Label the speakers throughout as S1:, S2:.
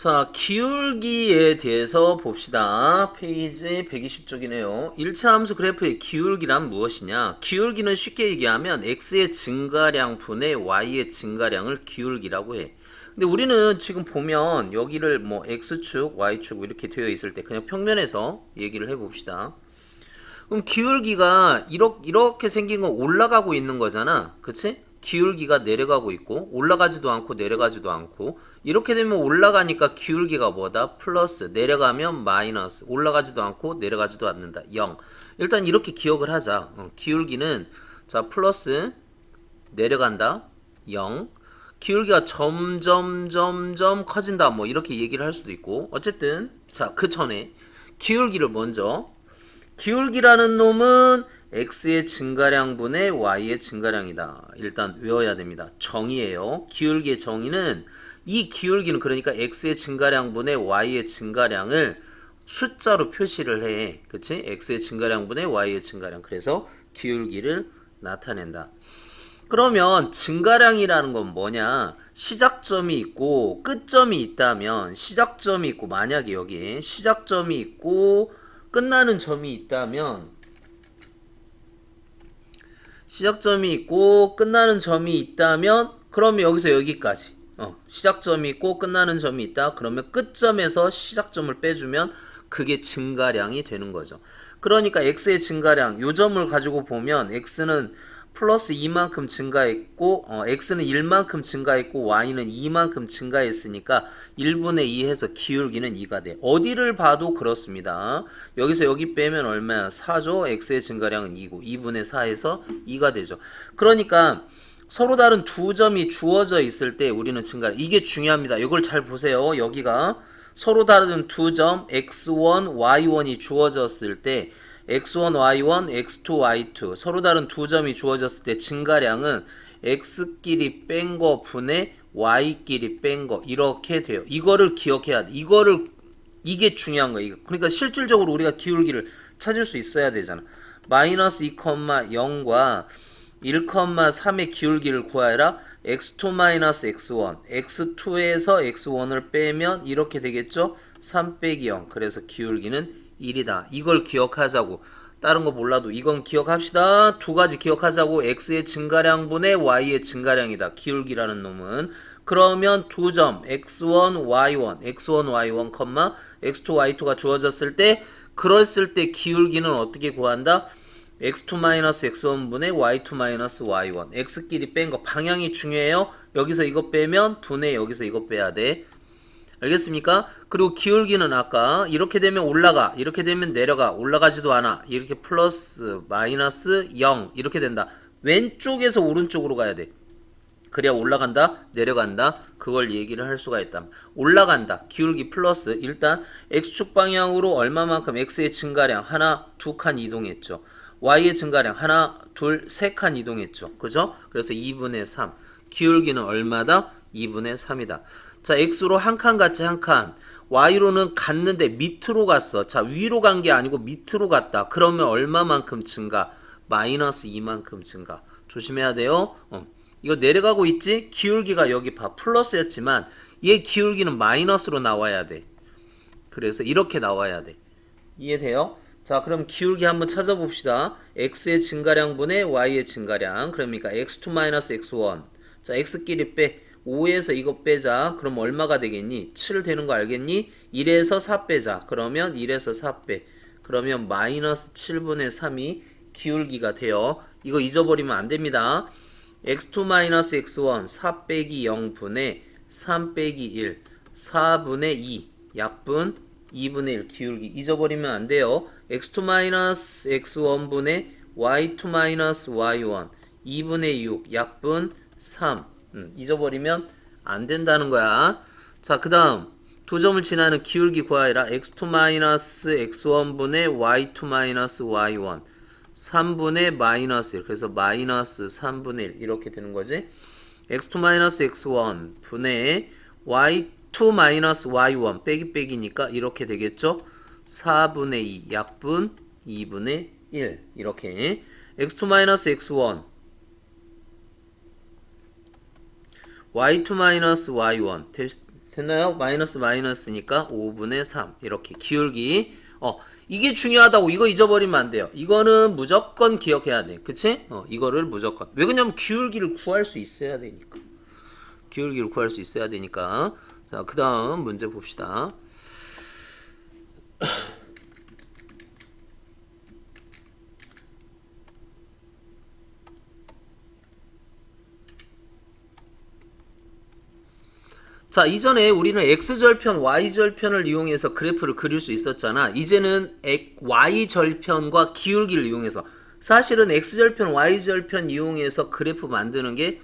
S1: 자, 기울기에 대해서 봅시다. 페이지 120쪽이네요. 1차 함수 그래프의 기울기란 무엇이냐? 기울기는 쉽게 얘기하면 x의 증가량 분의 y의 증가량을 기울기라고 해. 근데 우리는 지금 보면 여기를 뭐 x축, y축 이렇게 되어 있을 때 그냥 평면에서 얘기를 해봅시다. 그럼 기울기가 이렇게 생긴 건 올라가고 있는 거잖아. 그치? 기울기가 내려가고 있고 올라가지도 않고 내려가지도 않고 이렇게 되면 올라가니까 기울기가 뭐다? 플러스. 내려가면 마이너스. 올라가지도 않고 내려가지도 않는다. 0. 일단 이렇게 기억을 하자. 기울기는 자 플러스 내려간다. 0. 기울기가 점점 커진다. 뭐 이렇게 얘기를 할 수도 있고 어쨌든 자 그 전에 기울기를 먼저 기울기라는 놈은 x의 증가량분의 y의 증가량이다. 일단 외워야 됩니다. 정의예요. 기울기의 정의는 이 기울기는 그러니까 x의 증가량분의 y의 증가량을 숫자로 표시를 해. 그치? x의 증가량분의 y의 증가량. 그래서 기울기를 나타낸다. 그러면 증가량이라는 건 뭐냐? 시작점이 있고 끝점이 있다면 시작점이 있고 만약에 여기 시작점이 있고 끝나는 점이 있다면 시작점이 있고 끝나는 점이 있다면 그러면 여기서 여기까지 시작점이 있고 끝나는 점이 있다. 그러면 끝점에서 시작점을 빼주면 그게 증가량이 되는 거죠. 그러니까 x의 증가량 요 점을 가지고 보면 x는 플러스 2만큼 증가했고 x는 1만큼 증가했고 y는 2만큼 증가했으니까 1분의 2 해서 기울기는 2가 돼. 어디를 봐도 그렇습니다. 여기서 여기 빼면 얼마야? 4죠. x의 증가량은 2고 2분의 4에서 2가 되죠. 그러니까 서로 다른 두 점이 주어져 있을 때 우리는 증가량 이게 중요합니다. 이걸 잘 보세요. 여기가 서로 다른 두 점 x1, y1이 주어졌을 때 x1, y1, x2, y2 서로 다른 두 점이 주어졌을 때 증가량은 x끼리 뺀 거 분의 y끼리 뺀 거 이렇게 돼요. 이거를 기억해야 돼. 이게 중요한 거예요. 그러니까 실질적으로 우리가 기울기를 찾을 수 있어야 되잖아. 마이너스 2,0과 1,3의 기울기를 구하여라. x2 x1 x2에서 x1을 빼면 이렇게 되겠죠. 3 빼기 0 그래서 기울기는 1이다. 이걸 기억하자고. 다른 거 몰라도 이건 기억합시다. 두 가지 기억하자고. x의 증가량분의 y의 증가량이다. 기울기라는 놈은. 그러면 두 점 x1, y1, x1, y1, x2, y2가 주어졌을 때 그랬을 때 기울기는 어떻게 구한다? x2-x1분의 y2-y1 x끼리 뺀 거 방향이 중요해요. 여기서 이거 빼면 분의 여기서 이거 빼야 돼. 알겠습니까? 그리고 기울기는 아까 이렇게 되면 올라가 이렇게 되면 내려가 올라가지도 않아 이렇게 플러스 마이너스 0 이렇게 된다. 왼쪽에서 오른쪽으로 가야 돼. 그래야 올라간다 내려간다 그걸 얘기를 할 수가 있다. 올라간다 기울기 플러스 일단 x축 방향으로 얼마만큼 x의 증가량 하나 두 칸 이동했죠. y의 증가량 하나 둘 세 칸 이동했죠. 그죠? 그래서 2분의 3 기울기는 얼마다? 2분의 3이다. 자 x로 한 칸 갔지 한 칸 y로는 갔는데 밑으로 갔어. 자 위로 간 게 아니고 밑으로 갔다. 그러면 얼마만큼 증가? 마이너스 2만큼 증가. 조심해야 돼요. 이거 내려가고 있지? 기울기가 여기 봐 플러스였지만 얘 기울기는 마이너스로 나와야 돼. 그래서 이렇게 나와야 돼. 이해돼요? 자 그럼 기울기 한번 찾아봅시다. x의 증가량분의 y의 증가량 그러니까 x2-x1 자 x끼리 빼 5에서 이거 빼자. 그럼 얼마가 되겠니? 7 되는 거 알겠니? 1에서 4 빼자. 그러면 1에서 4 빼. 그러면 마이너스 7분의 3이 기울기가 돼요. 이거 잊어버리면 안 됩니다. x2-x1 4 빼기 0분의 3 빼기 1 4분의 2 약분 2분의 1 기울기 잊어버리면 안 돼요. x2-x1분의 y2-y1 2분의 6 약분 3 잊어버리면 안 된다는 거야. 자, 그 다음 두 점을 지나는 기울기 구하여라. x2-x1분의 y2-y1 3분의 마이너스 1 그래서 마이너스 3분의 1 이렇게 되는 거지. x2-x1 분의 y2-y1 빼기 빼기니까 이렇게 되겠죠. 4분의 2 약분 2분의 1 이렇게 x2-x1 y2-y1 됐나요? 마이너스 마이너스니까 5분의 3 이렇게 기울기. 이게 중요하다고 이거 잊어버리면 안 돼요. 이거는 무조건 기억해야 돼. 그치? 이거를 무조건. 왜 그러냐면 기울기를 구할 수 있어야 되니까. 기울기를 구할 수 있어야 되니까. 자, 그 다음 문제 봅시다. 자, 이전에 우리는 x절편, y절편을 이용해서 그래프를 그릴 수 있었잖아. 이제는 y절편과 기울기를 이용해서, 사실은 x절편, y절편 이용해서 그래프 만드는 게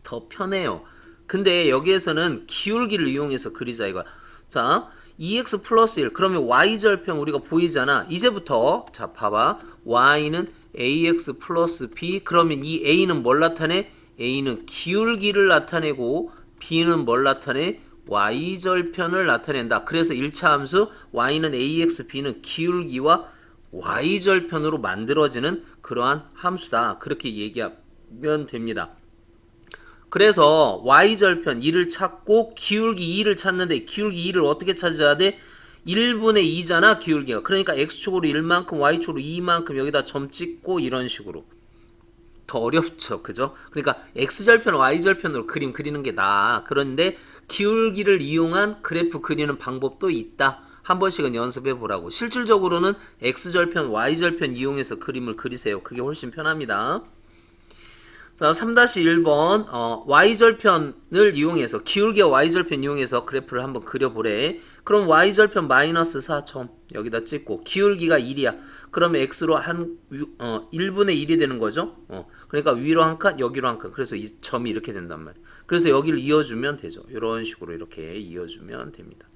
S1: 더 편해요. 근데 여기에서는 기울기를 이용해서 그리자 이거야. 자, 2x 플러스 1 그러면 y절편 우리가 보이잖아. 이제부터 자 봐봐. y는 ax 플러스 b 그러면 이 a는 뭘 나타내? a는 기울기를 나타내고 b는 뭘 나타내? y절편을 나타낸다. 그래서 1차 함수 y는 ax, b는 기울기와 y절편으로 만들어지는 그러한 함수다. 그렇게 얘기하면 됩니다. 그래서 y절편 2를 찾고 기울기 2를 찾는데 기울기 2를 어떻게 찾아야 돼? 1분의 2잖아 기울기가. 그러니까 x축으로 1만큼 y축으로 2만큼 여기다 점 찍고 이런 식으로. 더 어렵죠. 그죠? 그러니까 x절편 y절편으로 그림 그리는 게 나아. 그런데 기울기를 이용한 그래프 그리는 방법도 있다. 한 번씩은 연습해 보라고. 실질적으로는 x절편 y절편 이용해서 그림을 그리세요. 그게 훨씬 편합니다. 자, 3-1번 y절편을 이용해서 기울기와 y절편 이용해서 그래프를 한번 그려보래. 그럼 y절편 마이너스 4점 여기다 찍고 기울기가 1이야. 그러면 x로 한 1분의 1이 되는 거죠. 그러니까 위로 한 칸 여기로 한 칸. 그래서 이 점이 이렇게 된단 말이야. 그래서 여기를 이어주면 되죠. 이런 식으로 이렇게 이어주면 됩니다.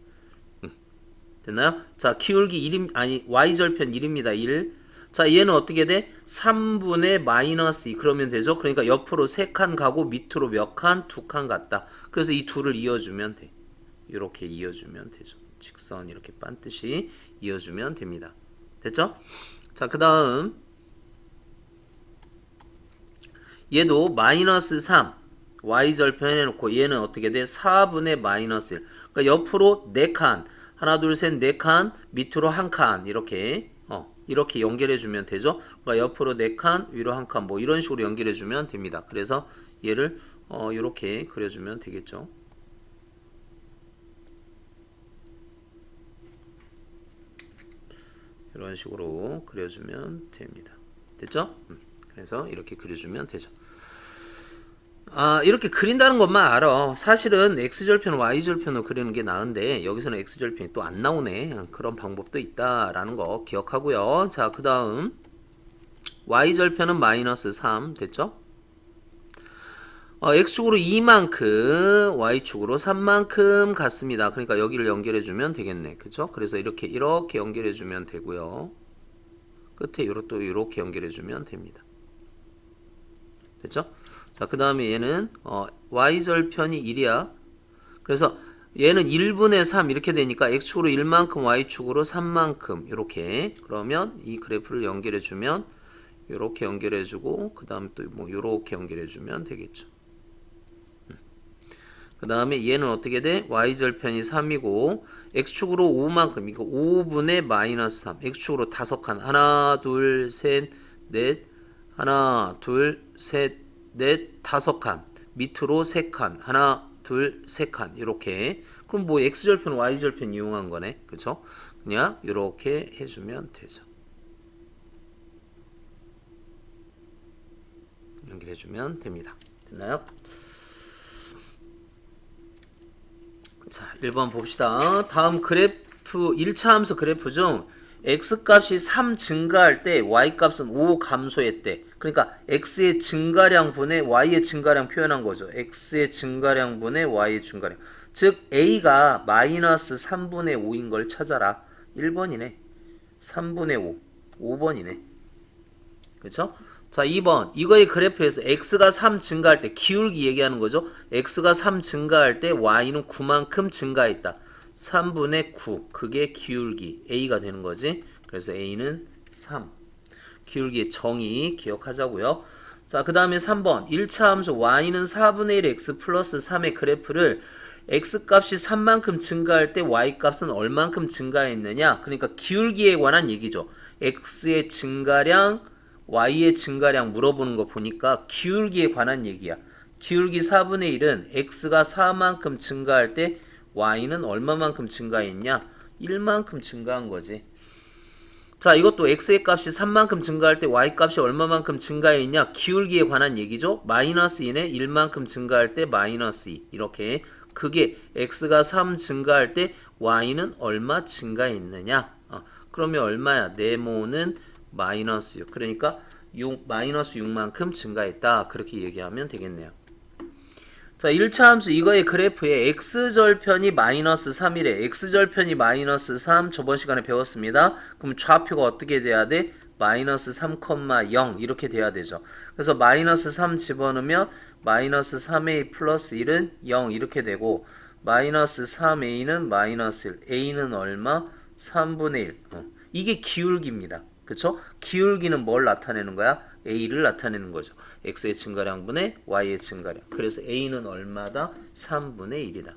S1: 됐나요? 자, 기울기 1임 아니 y절편 1입니다. 1. 자, 얘는 어떻게 돼? 3분의 마이너스 2 그러면 되죠? 그러니까 옆으로 3칸 가고 밑으로 몇 칸? 2칸 갔다. 그래서 이 둘을 이어주면 돼. 이렇게 이어주면 되죠. 직선 이렇게 반듯이 이어주면 됩니다. 됐죠? 자, 그 다음 얘도 마이너스 3 y절편 해놓고 얘는 어떻게 돼? 4분의 마이너스 1 그러니까 옆으로 4칸 하나 둘 셋 4칸 밑으로 1칸 이렇게 이렇게 연결해주면 되죠. 그러니까 옆으로 4칸, 위로 1칸 뭐 이런 식으로 연결해주면 됩니다. 그래서 얘를 이렇게 그려주면 되겠죠. 이런 식으로 그려주면 됩니다. 됐죠? 그래서 이렇게 그려주면 되죠. 이렇게 그린다는 것만 알아. 사실은 x절편, y절편으로 그리는 게 나은데 여기서는 x절편이 또 안 나오네. 그런 방법도 있다라는 거 기억하고요. 자, 그 다음 y절편은 마이너스 3 됐죠? x축으로 2만큼 y축으로 3만큼 같습니다. 그러니까 여기를 연결해주면 되겠네. 그쵸? 그래서 이렇게 연결해주면 되고요. 끝에 또 이렇게 연결해주면 됩니다. 됐죠? 자, 그 다음에 얘는 y절편이 1이야. 그래서 얘는 1분의 3 이렇게 되니까 x축으로 1만큼 y축으로 3만큼 이렇게. 그러면 이 그래프를 연결해주면 이렇게 연결해주고 그 다음에 또 뭐 이렇게 연결해주면 되겠죠. 그 다음에 얘는 어떻게 돼? y절편이 3이고 x축으로 5만큼 이거 5분의 마이너스 3 x축으로 5칸 하나 둘 셋 넷 하나 둘 셋 넷 5칸 밑으로 3칸 하나 둘 3칸 이렇게. 그럼 뭐 x절편 y절편 이용한 거네. 그쵸? 그냥 이렇게 해주면 되죠. 연결해주면 됩니다. 됐나요? 자, 1번 봅시다. 다음 그래프 1차 함수 그래프 중 x값이 3 증가할 때 y값은 5 감소했대. 그러니까 x의 증가량 분의 y의 증가량 표현한 거죠. x의 증가량 분의 y의 증가량. 즉 a가 마이너스 3분의 5인 걸 찾아라. 1번이네. 3분의 5. 5번이네. 그렇죠? 자, 2번. 이거의 그래프에서 x가 3 증가할 때 기울기 얘기하는 거죠. x가 3 증가할 때 y는 9만큼 증가했다. 3분의 9. 그게 기울기 a가 되는 거지. 그래서 a는 3. 기울기의 정의 기억하자고요. 자, 그 다음에 3번 1차 함수 y는 4분의 1 x 플러스 3의 그래프를 x값이 3만큼 증가할 때 y값은 얼만큼 증가했느냐? 그러니까 기울기에 관한 얘기죠. x의 증가량, y의 증가량 물어보는 거 보니까 기울기에 관한 얘기야. 기울기 4분의 1은 x가 4만큼 증가할 때 y는 얼마만큼 증가했냐? 1만큼 증가한 거지. 자, 이것도 x의 값이 3만큼 증가할 때 y값이 얼마만큼 증가했냐? 기울기에 관한 얘기죠. 마이너스 2에 1만큼 증가할 때 마이너스 2. 이렇게 그게 x가 3 증가할 때 y는 얼마 증가했느냐? 그러면 얼마야? 네모는 마이너스 6. 그러니까 마이너스 6만큼 증가했다. 그렇게 얘기하면 되겠네요. 자, 1차 함수 이거의 그래프에 x절편이 마이너스 3이래. x절편이 마이너스 3 저번 시간에 배웠습니다. 그럼 좌표가 어떻게 돼야 돼? 마이너스 3,0 이렇게 돼야 되죠. 그래서 마이너스 3 집어넣으면 마이너스 3a 플러스 1은 0 이렇게 되고 마이너스 3a는 마이너스 1, a는 얼마? 3분의 1. 이게 기울기입니다. 그쵸? 기울기는 뭘 나타내는 거야? a를 나타내는 거죠. x의 증가량분의 y의 증가량. 그래서 a는 얼마다? 3분의 1이다.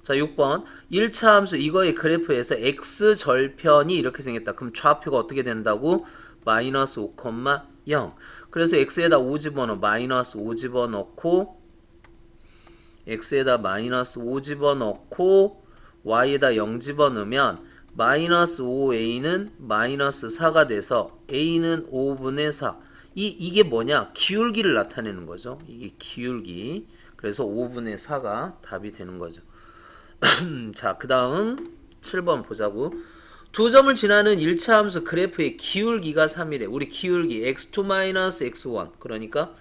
S1: 자, 6번 1차 함수 이거의 그래프에서 x절편이 이렇게 생겼다. 그럼 좌표가 어떻게 된다고? 마이너스 5,0. 그래서 x에다 5 집어넣어. 마이너스 5 집어넣고 x에다 마이너스 5 집어넣고 y에다 0 집어넣으면 마이너스 5a는 마이너스 4가 돼서 a는 5분의 4. 이게 뭐냐? 기울기를 나타내는 거죠. 이게 기울기. 그래서 5분의 4가 답이 되는 거죠. 자, 그 다음 7번 보자고. 두 점을 지나는 1차 함수 그래프의 기울기가 3이래. 우리 기울기 x2-x1 그러니까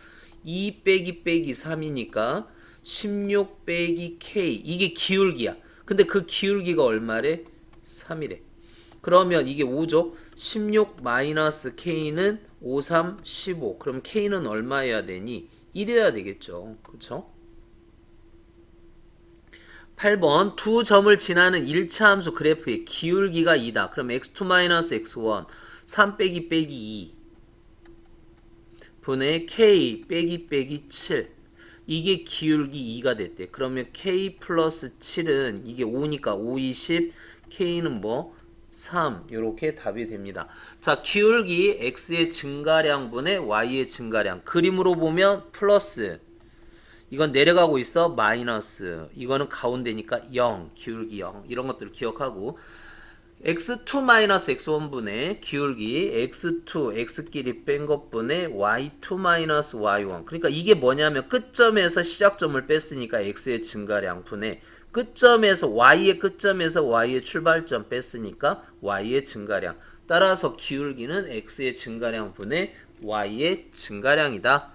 S1: 2 빼기 3이니까 16 빼기 k 이게 기울기야. 근데 그 기울기가 얼마래? 3이래. 그러면 이게 5죠. 16 마이너스 k는 5, 3, 15. 그럼 k는 얼마여야 되니? 1이어야 되겠죠. 그쵸? 8번 두 점을 지나는 1차 함수 그래프의 기울기가 2다. 그럼 x2-x1 3 빼기 2 분의 k 빼기 7 이게 기울기 2가 됐대. 그러면 k 플러스 7은 이게 5니까 5, 20 k는 뭐? 3 이렇게 답이 됩니다. 자, 기울기 x의 증가량분의 y의 증가량. 그림으로 보면 플러스 이건 내려가고 있어 마이너스 이거는 가운데니까 0 기울기 0 이런 것들을 기억하고 x2-x1분의 기울기 x2 x끼리 뺀 것분의 y2-y1 그러니까 이게 뭐냐면 끝점에서 시작점을 뺐으니까 x의 증가량 분의 끝점에서 y의 끝점에서 y의 출발점 뺐으니까 y의 증가량 따라서 기울기는 x의 증가량 분의 y의 증가량이다.